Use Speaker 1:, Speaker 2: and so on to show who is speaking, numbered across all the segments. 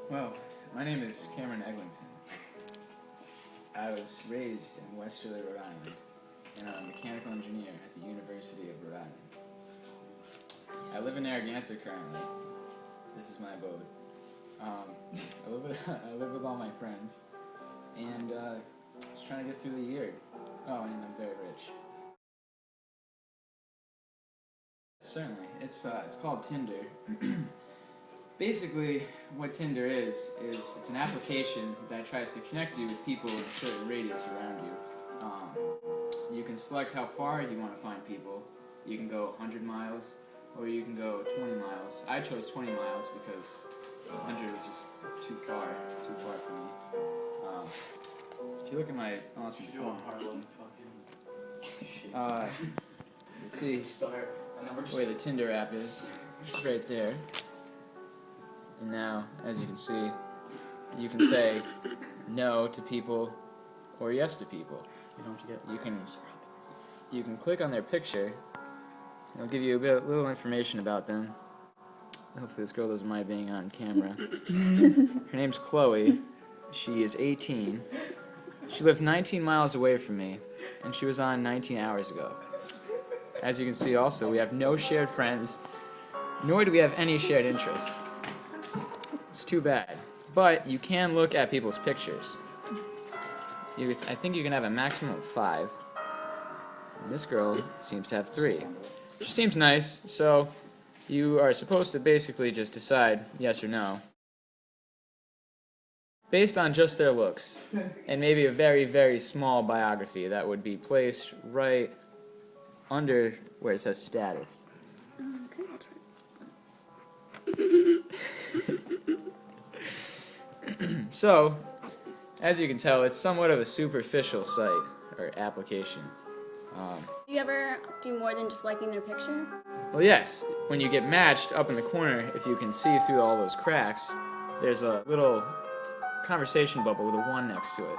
Speaker 1: Well, my name is Cameron Eglinton. I was raised in Westerly, Rhode Island, and I'm a mechanical engineer at the University of Rhode Island. I live in Narragansett currently. This is my abode. I live with all my friends, and just trying to get through the year. Oh, and I'm very rich. Certainly, it's called Tinder. Basically, what Tinder is it's an application that tries to connect you with people in a certain radius around you. You can select how far you want to find people. You can go 100 miles, or you can go 20 miles. I chose 20 miles because 100 was just too far for me. If you look at my awesome form, you see where the Tinder app is. It's right there. And now, as you can see, you can say no to people or yes to people. You can click on their picture. It'll give you a little information about them. Hopefully this girl doesn't mind being on camera. Her name's Chloe. She is 18. She lives 19 miles away from me, and she was on 19 hours ago. As you can see also, we have no shared friends, nor do we have any shared interests. It's too bad. But you can look at people's pictures. I think you can have a maximum of 5. And this girl seems to have 3. She seems nice, so you are supposed to basically just decide yes or no based on just their looks, and maybe a very, very small biography that would be placed right under where it says status. So, as you can tell, it's somewhat of a superficial site or application.
Speaker 2: Do you ever do more than just liking their picture?
Speaker 1: Well, yes. When you get matched, up in the corner, if you can see through all those cracks, there's a little conversation bubble with a 1 next to it.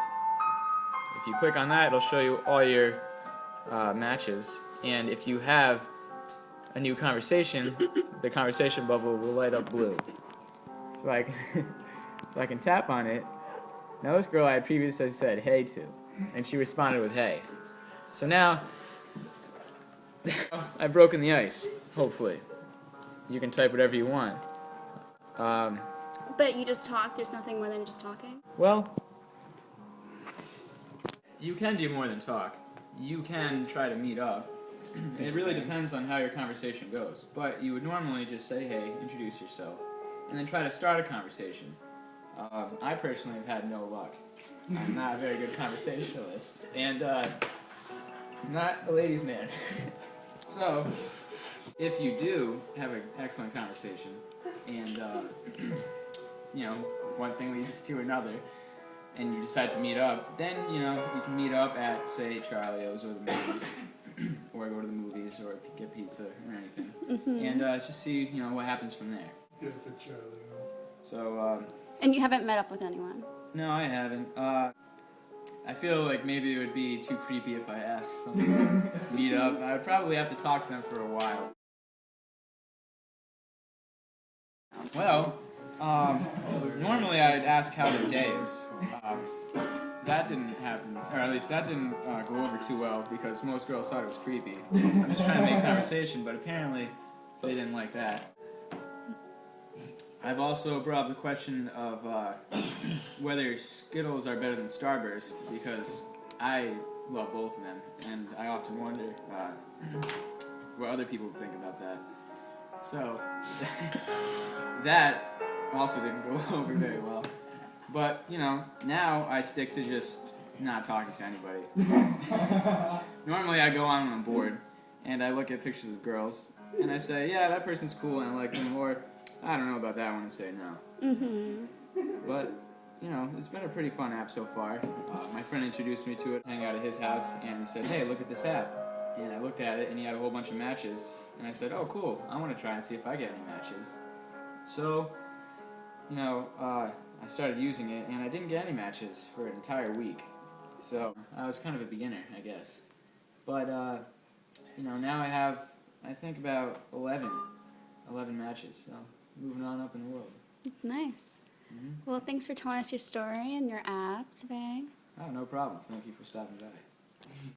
Speaker 1: If you click on that, it'll show you all your matches, and if you have a new conversation, the conversation bubble will light up blue. So I can tap on it. Now this girl I had previously said hey to, and she responded with hey. So now, I've broken the ice, hopefully. You can type whatever you want.
Speaker 2: But you just talk, there's nothing more than just talking?
Speaker 1: Well, you can do more than talk. You can try to meet up. It really depends on how your conversation goes. But you would normally just say hey, introduce yourself, and then try to start a conversation. I personally have had no luck. I'm not a very good conversationalist, and not a ladies' man. So, if you do have an excellent conversation, and one thing leads to another, and you decide to meet up, then you can meet up at, say, Charlio's or the movies, or go to the movies, or get pizza or anything, and just see what happens from there. So.
Speaker 2: And you haven't met up with anyone?
Speaker 1: No, I haven't. I feel like maybe it would be too creepy if I asked someone to meet up. I would probably have to talk to them for a while. Well, normally I'd ask how their day is. That didn't happen, or at least that didn't go over too well because most girls thought it was creepy. I'm just trying to make conversation, but apparently they didn't like that. I've also brought up the question of whether Skittles are better than Starburst because I love both of them, and I often wonder what other people think about that. So that also didn't go over very well. But now I stick to just not talking to anybody. Normally I go on when I'm bored, and I look at pictures of girls, and I say, yeah, that person's cool, and I like them, or I don't know about that one, and say no. But, it's been a pretty fun app so far. My friend introduced me to it, hang out at his house, and he said, hey, look at this app. And I looked at it, and he had a whole bunch of matches. And I said, oh, cool, I want to try and see if I get any matches. So, I started using it, and I didn't get any matches for an entire week. So, I was kind of a beginner, I guess. But, now I have, I think, about 11 matches, so moving on up in the world.
Speaker 2: Nice. Well, thanks for telling us your story and your app today.
Speaker 1: Oh, no problem. Thank you for stopping by.